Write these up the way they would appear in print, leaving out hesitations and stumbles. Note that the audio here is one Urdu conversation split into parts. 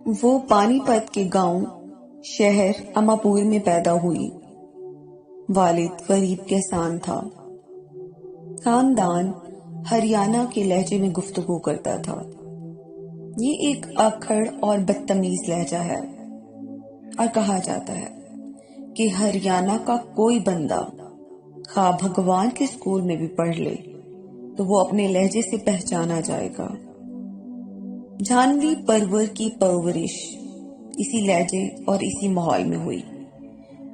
وہ پانی پت کے گاؤں شہر اماپور میں پیدا ہوئی۔ والد غریب کسان تھا۔ خاندان ہریانہ کے لہجے میں گفتگو کرتا تھا۔ یہ ایک اکھڑ اور بدتمیز لہجہ ہے، اور کہا جاتا ہے کہ ہریانہ کا کوئی بندہ خواہ بھگوان کے اسکول میں بھی پڑھ لے تو وہ اپنے لہجے سے پہچانا جائے گا۔ جھانوی پرور کی پرورش اسی لہجے اور اسی ماحول میں ہوئی۔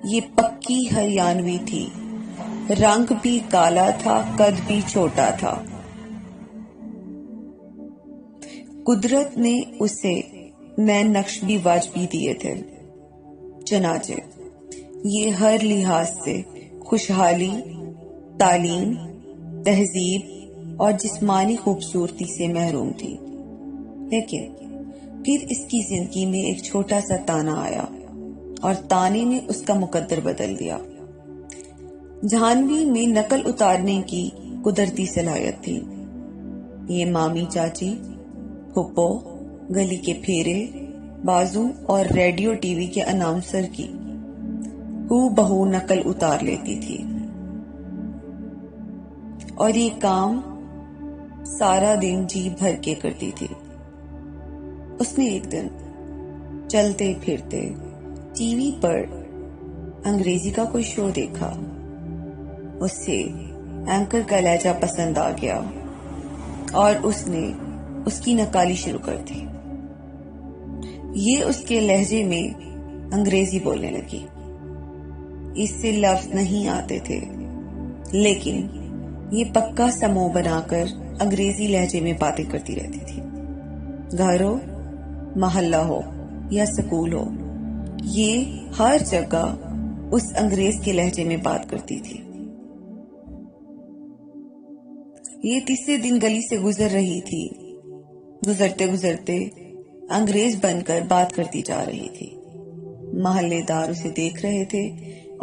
یہ پکی ہریانوی تھی، رنگ بھی کالا تھا، قد بھی چھوٹا تھا۔ قدرت نے اسے نئے نقش بھی واجبی دیے تھے، چنانچہ یہ ہر لحاظ سے خوشحالی، تعلیم، تہذیب اور جسمانی خوبصورتی سے محروم تھی۔ لیکن پھر اس کی زندگی میں ایک چھوٹا سا تانا آیا اور تانے نے اس کا مقدر بدل دیا۔ جھانوی میں نقل اتارنے کی قدرتی صلاحیت تھی۔ یہ مامی، چاچی، پھپھو، گلی کے پھیرے بازو اور ریڈیو ٹی وی کے اناؤنسر کی ہو بہو نقل اتار لیتی تھی، اور یہ کام سارا دن جی بھر کے کرتی تھی۔ اس نے ایک دن چلتے پھرتے ٹی وی پر انگریزی کا کوئی شو دیکھا۔ اس سے اینکر کا لہجہ پسند آ گیا اور اس نے اس کی نقالی شروع کر دی۔ یہ اس کے لہجے میں انگریزی بولنے لگی۔ اس سے لفظ نہیں آتے تھے، لیکن یہ پکا سمو بنا کر انگریزی لہجے میں باتیں کرتی رہتی تھی۔ گھر ہو، محلہ ہو یا سکول ہو، یہ ہر جگہ اس انگریز کے لہجے میں بات کرتی تھی۔ یہ تیسرے دن گلی سے گزر رہی تھی۔ گزرتے گزرتے انگریز بن کر بات کرتی جا رہی تھی۔ محلے دار اسے دیکھ رہے تھے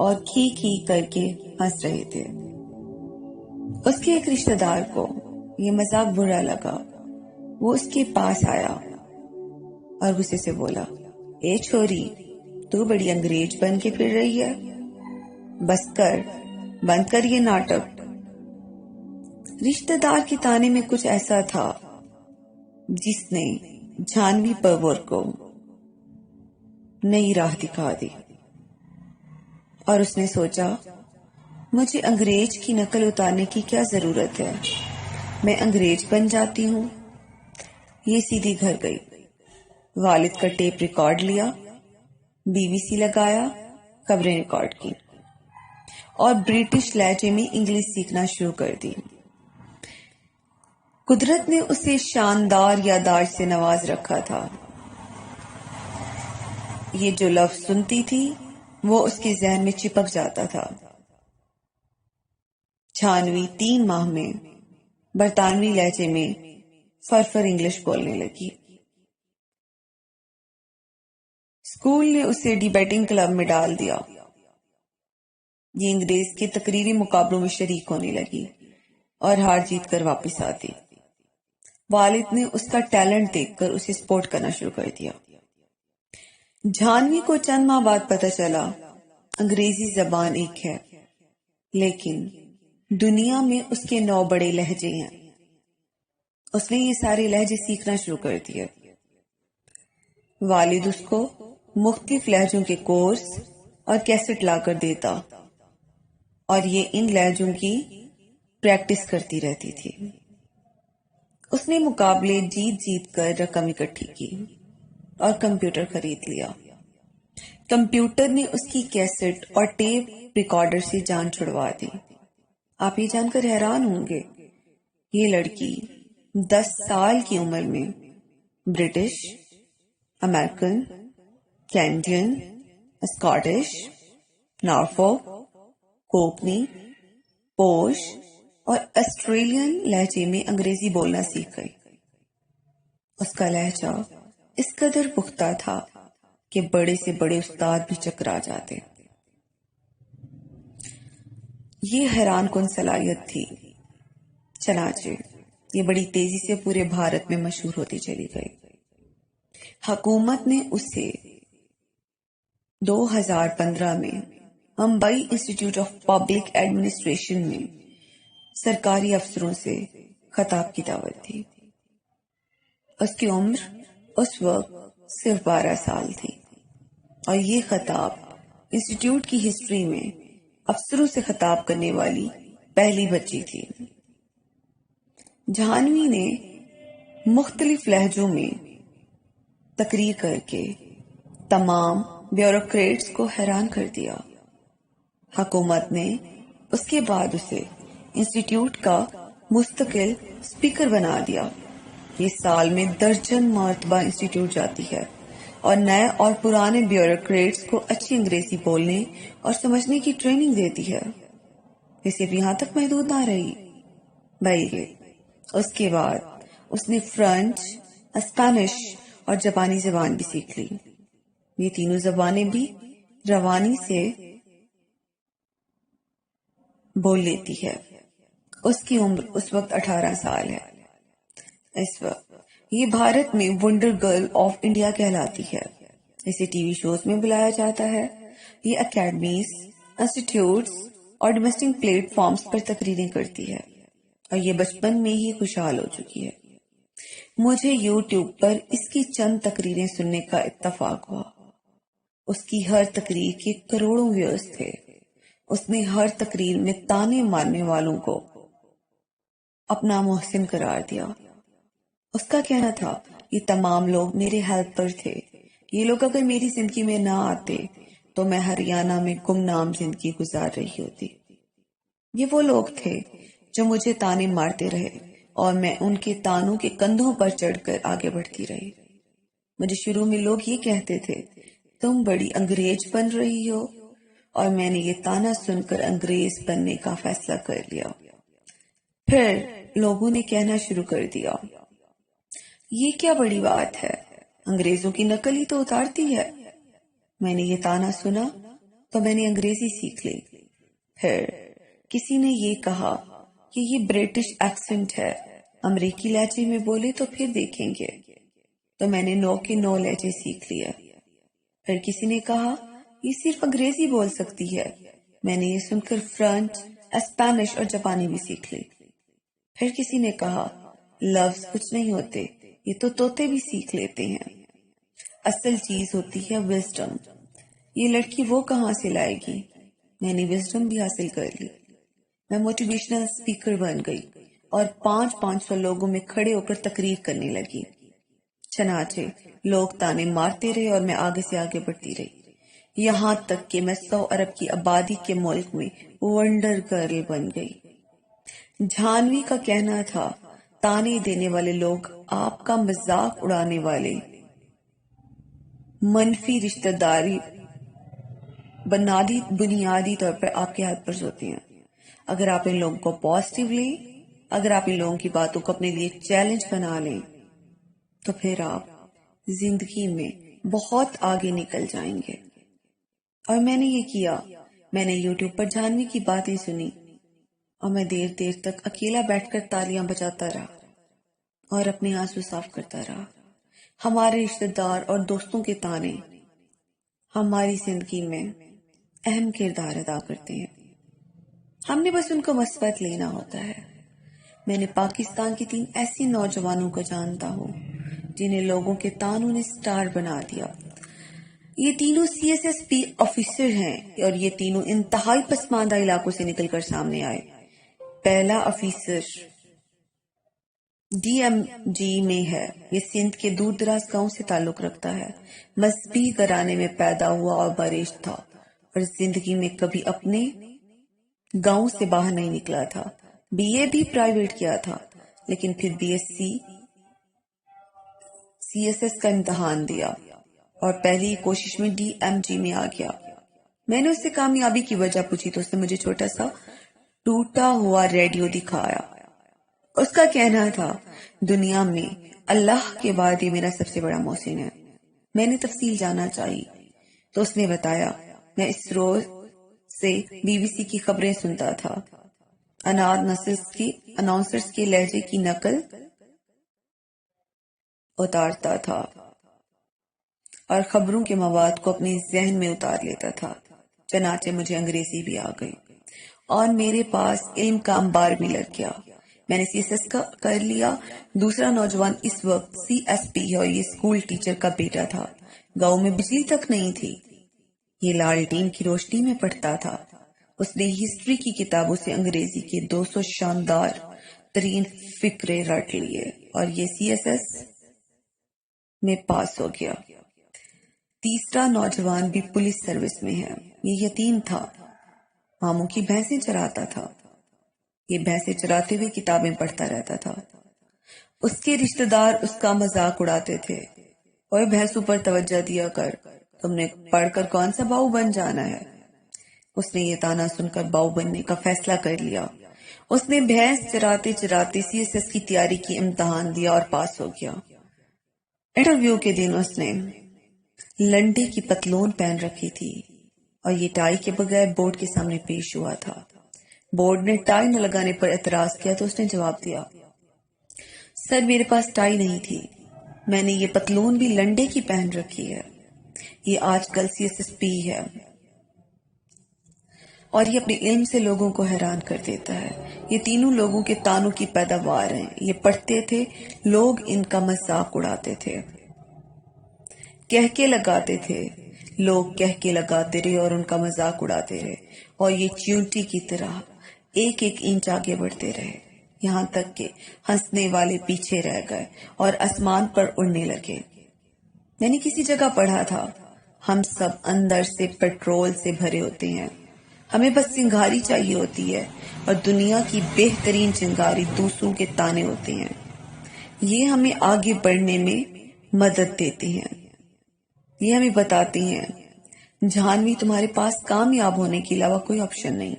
اور کھی کھی کر کے ہنس رہے تھے۔ اس کے ایک رشتہ دار کو یہ مذاق برا لگا۔ وہ اس کے پاس آیا اور غصے سے بولا، اے چھوری، تو بڑی انگریز بن کے پھر رہی ہے، بس کر، بند کر یہ ناٹک۔ رشتہ دار کے تانے میں کچھ ایسا تھا جس نے جھانوی پرور کو نئی راہ دکھا دی، اور اس نے سوچا، مجھے انگریز کی نقل اتارنے کی کیا ضرورت ہے، میں انگریز بن جاتی ہوں۔ یہ سیدھی گھر گئی، والد کا ٹیپ ریکارڈ لیا، BBC لگایا، خبریں ریکارڈ کی، اور برٹش لہجے میں انگلش سیکھنا شروع کر دی۔ قدرت نے اسے شاندار یادداشت سے نواز رکھا تھا۔ یہ جو لفظ سنتی تھی وہ اس کے ذہن میں چپک جاتا تھا۔ جھانوی 3 ماہ میں برطانوی لہجے میں فرفر انگلش بولنے لگی۔ اسکول نے اسے ڈیبیٹنگ کلب میں ڈال دیا۔ یہ انگریز کے تقریری مقابلوں میں شریک ہونے لگی اور ہار جیت کر واپس آتی۔ والد نے اس کا ٹیلنٹ دیکھ کر اسے سپورٹ کرنا شروع کر دیا۔ جھانوی کو چند ماہ بعد پتہ چلا انگریزی زبان ایک ہے، لیکن دنیا میں اس کے 9 بڑے لہجے ہیں۔ اس نے یہ سارے لہجے سیکھنا شروع کر دیے۔ والد اس کو مختلف لہجوں کے کورس اور کیسٹ لا کر دیتا، اور یہ ان لہجوں کی پریکٹس کرتی رہتی تھی۔ اس نے مقابلے جیت جیت کر رقم اکٹھی کی اور کمپیوٹر خرید لیا۔ کمپیوٹر نے اس کی کیسٹ اور ٹیپ ریکارڈر سے جان چھڑوا دی۔ آپ یہ جان کر حیران ہوں گے، یہ لڑکی 10 سال کی عمر میں British, American, Canadian, Scottish, نارفولک، Cockney, پوش اور آسٹریلین لہجے میں انگریزی بولنا سیکھ گئی۔ اس کا لہجہ اس قدر پختہ تھا کہ بڑے سے بڑے استاد بھی چکرا جاتے۔ یہ حیران کن صلاحیت تھی، چنانچہ یہ بڑی تیزی سے پورے بھارت میں مشہور ہوتی چلی گئی۔ حکومت نے اسے 2015 میں Mumbai institute of public administration میں سرکاری افسروں سے خطاب کی دعوت دی. اس کی عمر اس وقت صرف 12 سال تھی اور یہ خطاب انسٹیٹیوٹ کی ہسٹری میں افسروں سے خطاب کرنے والی پہلی بچی تھی. جھانوی نے مختلف لہجوں میں تقریر کر کے تمام بیوروکریٹس کو حیران کر دیا. حکومت نے اس کے بعد اسے انسٹیٹیوٹ کا مستقل اسپیکر بنا دیا. یہ سال میں درجن مرتبہ انسٹیٹیوٹ جاتی ہے اور نئے اور پرانے بیوروکریٹس کو اچھی انگریزی بولنے اور سمجھنے کی ٹریننگ دیتی ہے. یہ صرف یہاں تک محدود نہ رہی بلکہ اس کے بعد اس نے فرینچ، اسپینش اور جاپانی زبان بھی سیکھ لی. یہ تینوں زبانیں بھی روانی سے بول لیتی ہے. اس کی عمر اس وقت 18 سال ہے. اس وقت یہ بھارت میں ونڈر گرل آف انڈیا کہلاتی ہے. اسے ٹی وی شوز میں بلایا جاتا ہے. یہ اکیڈمیز، انسٹیٹیوٹس اور ڈومیسٹک پلیٹ فارمز پر تقریریں کرتی ہے اور یہ بچپن میں ہی خوشحال ہو چکی ہے. مجھے یوٹیوب پر اس کی چند تقریریں سننے کا اتفاق ہوا. اس کی ہر تقریر کے کروڑوں ویوز تھے. اس نے ہر تقریر میں تانے مارنے والوں کو اپنا محسن قرار دیا. اس کا کہنا تھا یہ تمام لوگ میرے ہیلپر تھے. یہ لوگ اگر میری زندگی میں نہ آتے تو میں ہریانہ میں گمنام زندگی گزار رہی ہوتی. یہ وہ لوگ تھے جو مجھے تانے مارتے رہے اور میں ان کے تانوں کے کندھوں پر چڑھ کر آگے بڑھتی رہی. مجھے شروع میں لوگ یہ کہتے تھے تم بڑی انگریز بن رہی ہو، اور میں نے یہ تانا سن کر انگریز بننے کا فیصلہ کر لیا. پھر لوگوں نے کہنا شروع کر دیا یہ کیا بڑی بات ہے، انگریزوں کی نقل ہی تو اتارتی ہے. میں نے یہ تانا سنا تو میں نے انگریزی سیکھ لی. پھر کسی نے یہ کہا کہ یہ برٹش ایکسنٹ ہے، امریکی لہجے میں بولے تو پھر دیکھیں گے. تو میں نے 9 کے 9 لہجے سیکھ لیا. پھر کسی نے کہا یہ صرف انگریزی بول سکتی ہے. میں نے یہ سن کر فرینچ، اسپینش اور جاپانی بھی سیکھ لی. پھر کسی نے کہا لفظ کچھ نہیں ہوتے، یہ تو طوطے بھی سیکھ لیتے ہیں. اصل چیز ہوتی ہے وزڈم. یہ لڑکی وہ کہاں سے لائے گی؟ میں نے وزڈم بھی حاصل کر لی. میں موٹیویشنل اسپیکر بن گئی اور 500 لوگوں میں کھڑے ہو کر تقریر کرنے لگی. چنانچہ لوگ تانے مارتے رہے اور میں آگے سے آگے بڑھتی رہی، یہاں تک کہ میں 100 ارب کی آبادی کے ملک میں ونڈر گرل بن گئی. جھانوی کا کہنا تھا تانے دینے والے لوگ آپ کا مذاق اڑانے والے منفی رشتہ داری بنیادی طور پر آپ کے ہاتھ پر ہوتے ہیں. اگر آپ ان لوگوں کو پازیٹیو لیں، اگر آپ ان لوگوں کی باتوں کو اپنے لیے چیلنج بنا لیں تو پھر آپ زندگی میں بہت آگے نکل جائیں گے. اور میں نے یہ کیا. میں نے یوٹیوب پر جھانوی کی باتیں سنی اور میں دیر دیر تک اکیلا بیٹھ کر تالیاں بجاتا رہا اور اپنے آنسو صاف کرتا رہا. ہمارے رشتہ دار اور دوستوں کے تانے ہماری زندگی میں اہم کردار ادا کرتے ہیں. ہم نے بس ان کو مثبت لینا ہوتا ہے. میں نے پاکستان کی 3 ایسی نوجوانوں کو جانتا ہوں جنہیں لوگوں کے تانوں نے سٹار بنا دیا. یہ تینوں CSSP آفیسر ہیں اور یہ تینوں انتہائی پسماندہ علاقوں سے نکل کر سامنے آئے. پہلا آفیسر DMG میں ہے. یہ سندھ کے دور دراز گاؤں سے تعلق رکھتا ہے. مذہبی گھرانے میں پیدا ہوا اور بارش تھا اور زندگی میں کبھی اپنے گاؤں سے باہر نہیں نکلا تھا. BA بھی پرائیویٹ کیا تھا لیکن پھر BSc CSS کا امتحان دیا اور پہلی کوشش میں DMG میں آ گیا. میں نے اس سے کامیابی کی وجہ پوچھی تو اس نے مجھے چھوٹا سا ٹوٹا ہوا ریڈیو دکھایا. اس کا کہنا تھا دنیا میں اللہ کے بعد یہ میرا سب سے بڑا محسن ہے. میں نے تفصیل جاننا چاہی تو اس نے بتایا میں اس روز سے BBC کی خبریں سنتا تھا. اناؤنسرز کی لہجے کی نقل اتارتا تھا اور خبروں کے مواد کو اپنے ذہن میں اتار لیتا تھا۔ چنانچہ مجھے انگریزی بھی آ گئی اور میرے پاس علم کا انبار بھی لگ گیا۔ میں نے CSS کا کر لیا۔ دوسرا نوجوان اس وقت CSP اور یہ اسکول ٹیچر کا بیٹا تھا۔ گاؤں میں بجلی تک نہیں تھی۔ یہ لالٹین کی روشنی میں پڑھتا تھا۔ اس نے ہسٹری کی کتابوں سے انگریزی کے 200 شاندار ترین فقرے رٹ لیے اور یہ CSS میں پاس ہو گیا۔ تیسرا نوجوان بھی پولیس سروس میں ہے۔ یہ یتیم تھا، ماموں کی بھینسیں چراتا تھا۔ یہ بھینسیں چراتے ہوئے کتابیں پڑھتا رہتا تھا۔ اس کے رشتہ دار اس کا مذاق اڑاتے تھے، اوے بھینسوں پر توجہ دیا کر، تم نے پڑھ کر کون سا باؤ بن جانا ہے۔ اس نے یہ تانا سن کر باؤ بننے کا فیصلہ کر لیا۔ اس نے بھینس چراتے چراتے CSS کی تیاری کی امتحان دیا اور پاس ہو گیا۔ انٹرویو کے دن اس نے لنڈے کی پتلون پہن رکھی تھی اور یہ ٹائی کے بغیر بورڈ کے سامنے پیش ہوا تھا۔ بورڈ نے ٹائی نہ لگانے پر اعتراض کیا تو اس نے جواب دیا، سر میرے پاس ٹائی نہیں تھی، میں نے یہ پتلون بھی لنڈے کی پہن رکھی ہے۔ یہ آج کل CSSP ہے اور یہ اپنے علم سے لوگوں کو حیران کر دیتا ہے۔ یہ تینوں لوگوں کے تانوں کی پیداوار ہیں۔ یہ پڑھتے تھے، لوگ ان کا مذاق اڑاتے تھے، کہکے لگاتے تھے، لوگ کہکے لگاتے رہے اور ان کا مذاق اڑاتے رہے، اور یہ چیونٹی کی طرح ایک ایک انچ آگے بڑھتے رہے، یہاں تک کہ ہنسنے والے پیچھے رہ گئے اور آسمان پر اڑنے لگے۔ میں نے کسی جگہ پڑھا تھا، ہم سب اندر سے پیٹرول سے بھرے ہوتے ہیں، ہمیں بس چنگاری چاہیے ہوتی ہے، اور دنیا کی بہترین چنگاری دوسروں کے تانے ہوتے ہیں۔ یہ ہمیں آگے بڑھنے میں مدد دیتے ہیں، یہ ہمیں بتاتے ہیں جہانوی تمہارے پاس کامیاب ہونے کے علاوہ کوئی آپشن نہیں،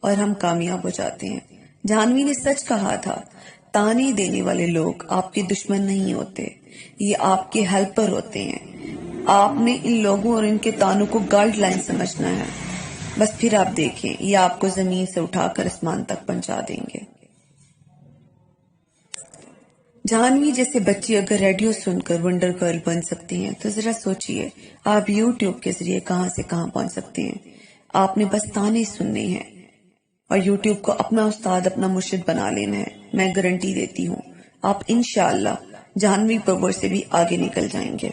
اور ہم کامیاب ہو جاتے ہیں۔ جہانوی نے سچ کہا تھا، تانے دینے والے لوگ آپ کے دشمن نہیں ہوتے، یہ آپ کے ہیلپر ہوتے ہیں۔ آپ نے ان لوگوں اور ان کے تانوں کو گائیڈ لائن سمجھنا ہے، بس پھر آپ دیکھیں یہ آپ کو زمین سے اٹھا کر آسمان تک پہنچا دیں گے۔ جہانوی جیسے بچے اگر ریڈیو سن کر ونڈر گرل بن سکتے ہیں تو ذرا سوچئے آپ یوٹیوب کے ذریعے کہاں سے کہاں پہنچ سکتے ہیں۔ آپ نے بس تانے سننے ہیں اور یوٹیوب کو اپنا استاد، اپنا مرشد بنا لینا ہے۔ میں گارنٹی دیتی ہوں آپ انشاءاللہ جہانوی پاور سے بھی آگے نکل جائیں گے۔